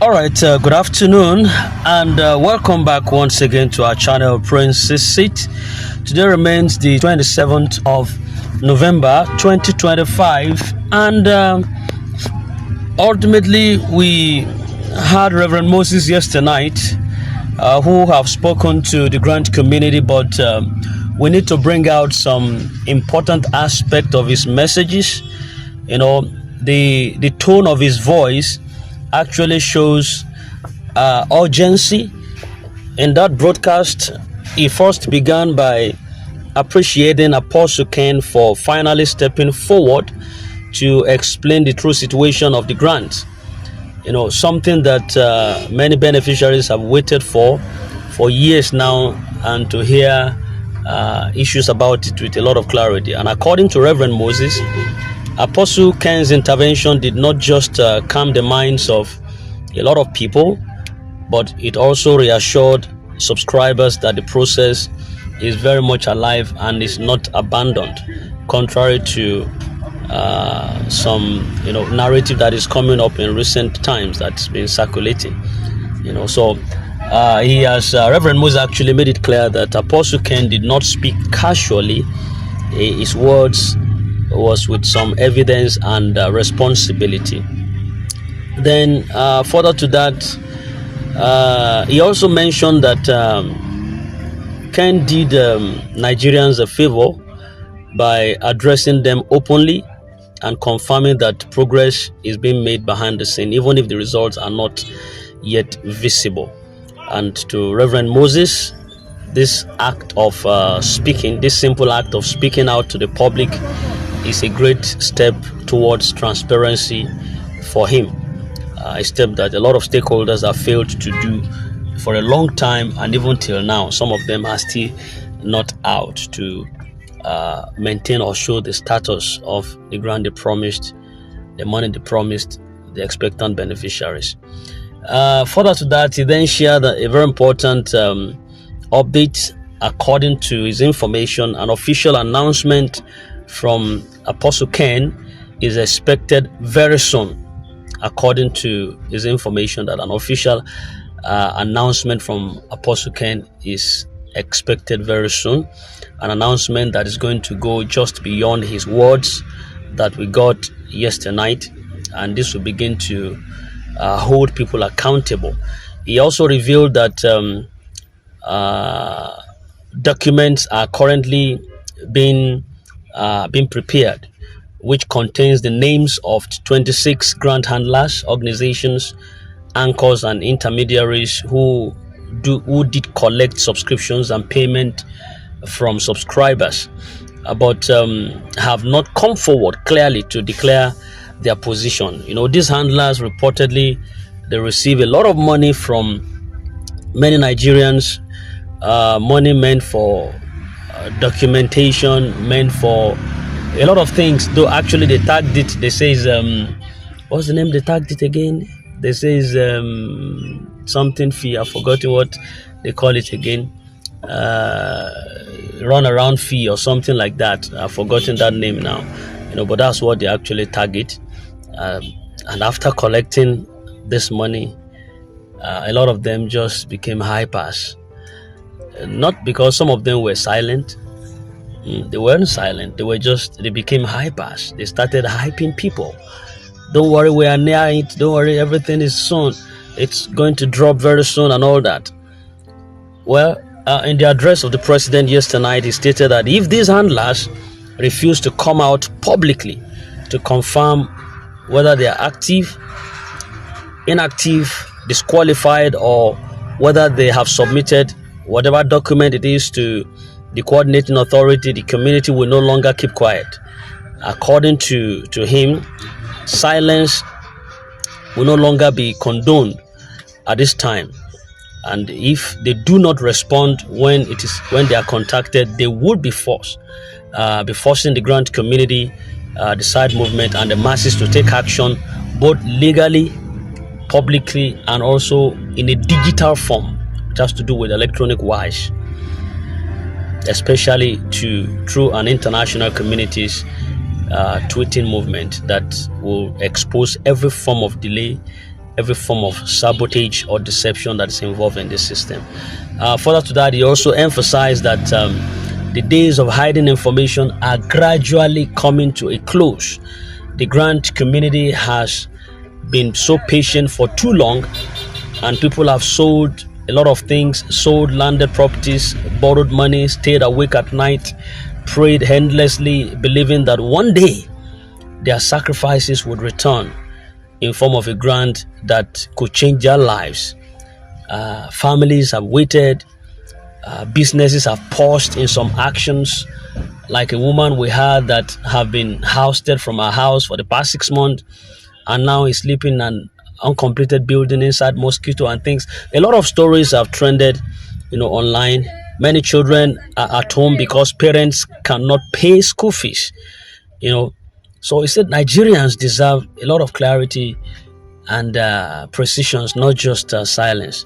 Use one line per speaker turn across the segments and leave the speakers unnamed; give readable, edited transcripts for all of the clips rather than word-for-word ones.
All right, good afternoon and welcome back once again to our channel Princess Seat. Today remains the 27th of November 2025 and ultimately we had Reverend Moses yesterday night who have spoken to the grant community, but we need to bring out some important aspect of his messages. You know, the tone of his voice actually shows urgency. In that broadcast, he first began by appreciating Apostle Ken for finally stepping forward to explain the true situation of the grant. You know, something that many beneficiaries have waited for years now, and to hear issues about it with a lot of clarity. And according to Reverend Moses, Apostle Ken's intervention did not just calm the minds of a lot of people, but it also reassured subscribers that the process is very much alive and is not abandoned, contrary to some narrative that is coming up in recent times that's been circulating. So he has Reverend Moses actually made it clear that Apostle Ken did not speak casually. His words was with some evidence and responsibility. Then further to that, he also mentioned that Ken did Nigerians a favor by addressing them openly and confirming that progress is being made behind the scene, even if the results are not yet visible. And to Reverend Moses, this act of speaking, this simple act of speaking out to the public is a great step towards transparency for him, a step that a lot of stakeholders have failed to do for a long time, and even till now some of them are still not out to maintain or show the status of the grant they promised, the money they promised the expectant beneficiaries. Further to that, he then shared a very important update. According to his information, an official announcement from Apostle Ken is expected very soon. According to his information, that an official announcement from Apostle Ken is expected very soon, an announcement that is going to go just beyond his words that we got yesterday night, and this will begin to hold people accountable. He also revealed that documents are currently being prepared, which contains the names of 26 grant handlers, organizations, anchors, and intermediaries who did collect subscriptions and payment from subscribers, but have not come forward clearly to declare their position. These handlers reportedly they receive a lot of money from many Nigerians, money meant for documentation, meant for a lot of things, though actually they tagged it. They says what's the name they tagged it again? They says something fee. I've forgotten what they call it again. Run around fee or something like that. I've forgotten that name now. But that's what they actually tag it. And after collecting this money, a lot of them just became hypers. Not because some of them were silent. They weren't silent. They became hypers. They started hyping people. Don't worry, we are near it. Don't worry, everything is soon. It's going to drop very soon and all that. Well, in the address of the president yesterday night, he stated that if these handlers refuse to come out publicly to confirm whether they are active, inactive, disqualified, or whether they have submitted whatever document it is to the coordinating authority, the community will no longer keep quiet. According to him, silence will no longer be condoned at this time, and if they do not respond when they are contacted, they would be forcing the grant community, the side movement, and the masses to take action, both legally, publicly, and also in a digital form, which has to do with electronic wise, especially through an international community's tweeting movement that will expose every form of delay every form of sabotage or deception that is involved in this system. Further to that, he also emphasized that the days of hiding information are gradually coming to a close. The grant community has been so patient for too long, and people have sold a lot of things, sold landed properties, borrowed money, stayed awake at night, prayed endlessly, believing that one day their sacrifices would return in form of a grant that could change their lives. Families have waited, businesses have paused in some actions, like a woman we had that have been ousted from her house for the past 6 months, and now is sleeping in an uncompleted building inside mosquito and things. A lot of stories have trended, online. Many children are at home because parents cannot pay school fees. You know, so he said Nigerians deserve a lot of clarity and precisions, not just silence.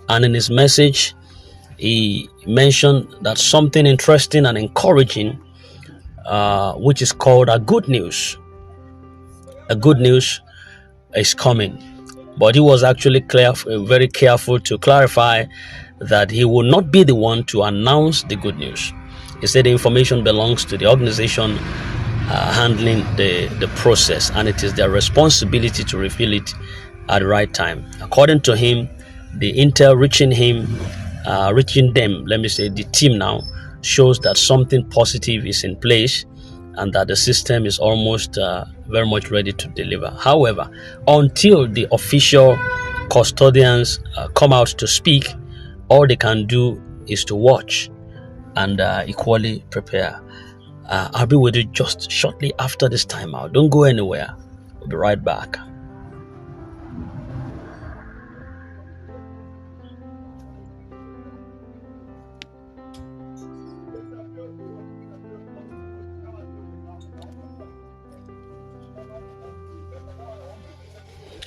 And in his message, he mentioned that something interesting and encouraging, which is called a good news. A good news is coming. But he was actually very careful to clarify that he will not be the one to announce the good news. He said the information belongs to the organization handling the process, and it is their responsibility to reveal it at the right time. According to him, the intel reaching them, let me say the team now, shows that something positive is in place and that the system is almost very much ready to deliver. However, until the official custodians come out to speak, all they can do is to watch and equally prepare. I'll be with you just shortly after this timeout. Don't go anywhere. We'll be right back.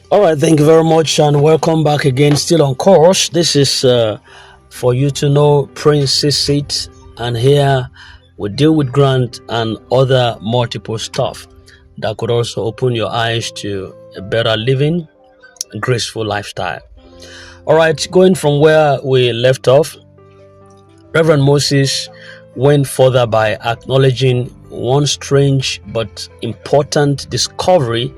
All right, thank you very much and welcome back again. Still on course. This is for you to know Prince's Seat, and here we deal with grant and other multiple stuff that could also open your eyes to a better living, graceful lifestyle. All right, going from where we left off, Reverend Moses went further by acknowledging one strange but important discovery,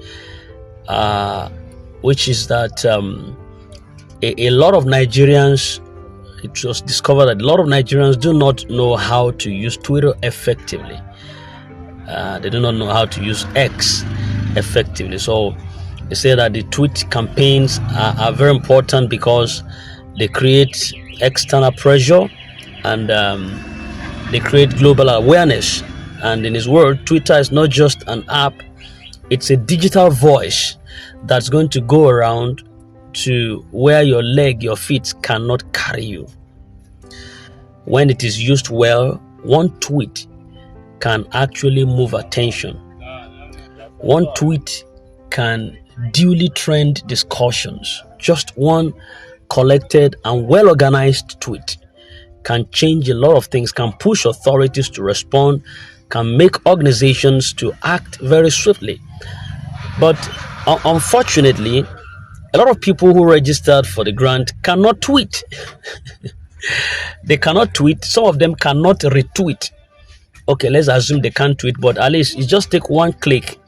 which is that a lot of Nigerians, it was discovered that a lot of Nigerians do not know how to use Twitter effectively. They do not know how to use X effectively. So they say that the tweet campaigns are very important because they create external pressure and they create global awareness. And in his word, Twitter is not just an app, it's a digital voice that's going to go around to where your feet cannot carry you. When it is used well, one tweet can actually move attention. One tweet can duly trend discussions. Just one collected and well-organized tweet can change a lot of things, can push authorities to respond, can make organizations to act very swiftly. But unfortunately, a lot of people who registered for the grant cannot tweet. They cannot tweet. Some of them cannot retweet. Okay, let's assume they can't tweet, but at least it just take one click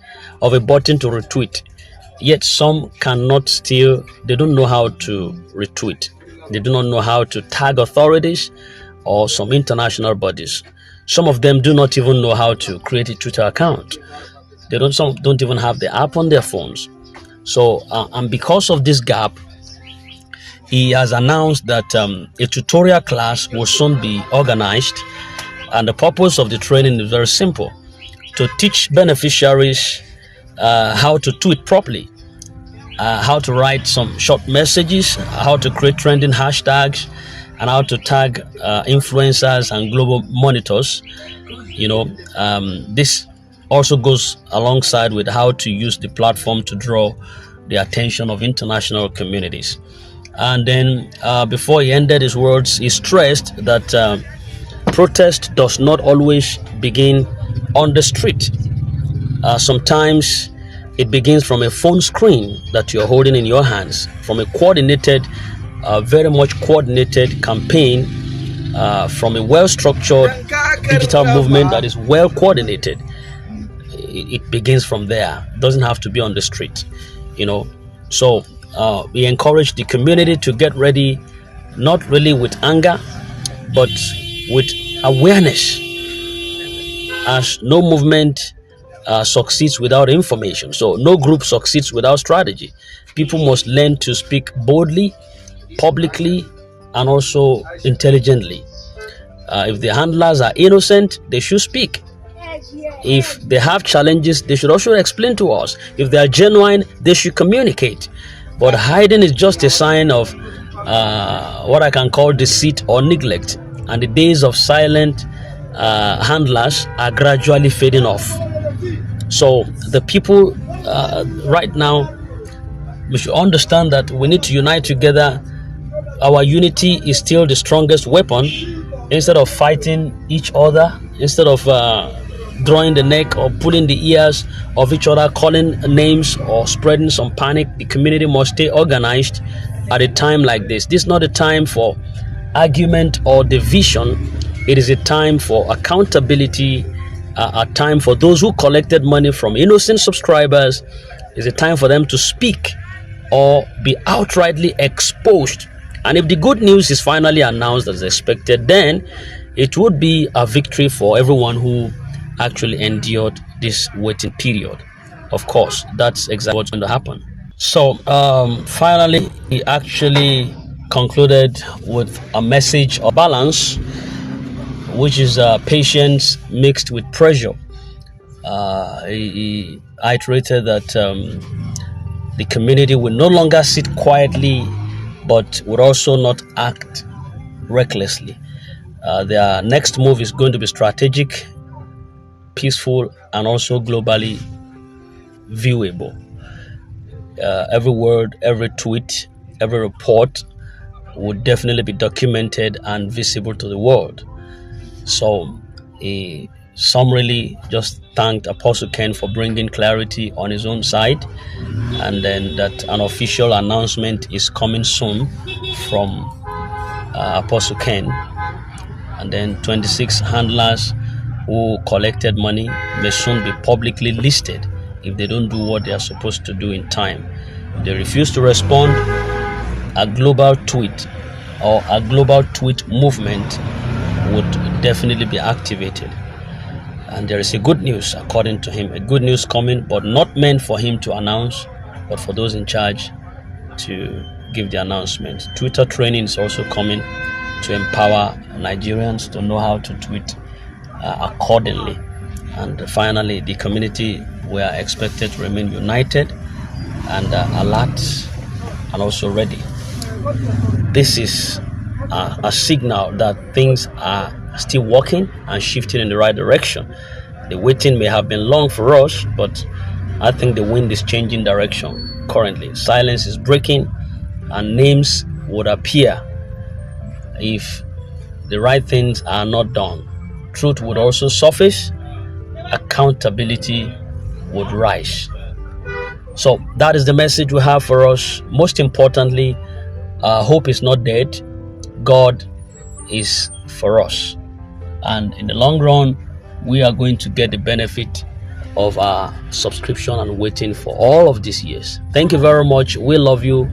of a button to retweet. Yet some cannot they don't know how to retweet. They do not know how to tag authorities or some international bodies. Some of them do not even know how to create a Twitter account. Some don't even have the app on their phones. So, and because of this gap, he has announced that a tutorial class will soon be organized. And the purpose of the training is very simple: to teach beneficiaries how to tweet properly, how to write some short messages, how to create trending hashtags, and how to tag influencers and global monitors. This also goes alongside with how to use the platform to draw the attention of international communities. And then before he ended his words, he stressed that protest does not always begin on the street. Sometimes It begins from a phone screen that you're holding in your hands, from a coordinated, very much coordinated campaign, from a well-structured digital movement that is well coordinated. It begins from there. It doesn't have to be on the street, you know. So we encourage the community to get ready, not really with anger, but with awareness, as no movement succeeds without information. So no group succeeds without strategy. People must learn to speak boldly, publicly, and also intelligently. If the handlers are innocent, they should speak. If they have challenges, they should also explain to us. If they are genuine, they should communicate. But hiding is just a sign of what I can call deceit or neglect. And the days of silent handlers are gradually fading off. So the people right now, we should understand that we need to unite together. Our unity is still the strongest weapon. Instead of fighting each other, instead of drawing the neck or pulling the ears of each other, calling names or spreading some panic, the community must stay organized at a time like this. This is not a time for argument or division. It is a time for accountability, a time for those who collected money from innocent subscribers. It's a time for them to speak or be outrightly exposed. And if the good news is finally announced as expected, then it would be a victory for everyone who actually endured this waiting period. Of course, that's exactly what's going to happen. So finally, he actually concluded with a message of balance, which is patience mixed with pressure. He iterated that the community will no longer sit quietly, but would also not act recklessly. Their next move is going to be strategic, peaceful, and also globally viewable. Every word, every tweet, every report would definitely be documented and visible to the world. So, summarily just thanked Apostle Ken for bringing clarity on his own side, and then that an official announcement is coming soon from Apostle Ken, and then 26 handlers who collected money may soon be publicly listed if they don't do what they are supposed to do in time. If they refuse to respond, a global tweet or a global tweet movement would definitely be activated. And there is a good news, according to him, a good news coming, but not meant for him to announce, but for those in charge to give the announcement. Twitter training is also coming to empower Nigerians to know how to tweet accordingly. And finally, the community were expected to remain united and alert and also ready. This is a signal that things are still working and shifting in the right direction. The waiting may have been long for us, but I think the wind is changing direction currently. Silence is breaking and names would appear if the right things are not done. Truth would also surface, accountability would rise. So that is the message we have for us. Most importantly, hope is not dead. God is for us. And in the long run, we are going to get the benefit of our subscription and waiting for all of these years. Thank you very much. We love you,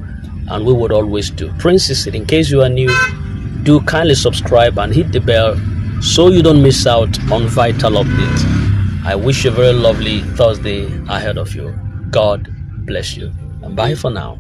and we would always do. Princess, in case you are new, do kindly subscribe and hit the bell so you don't miss out on vital updates. I wish you a very lovely Thursday ahead of you. God bless you, and bye for now.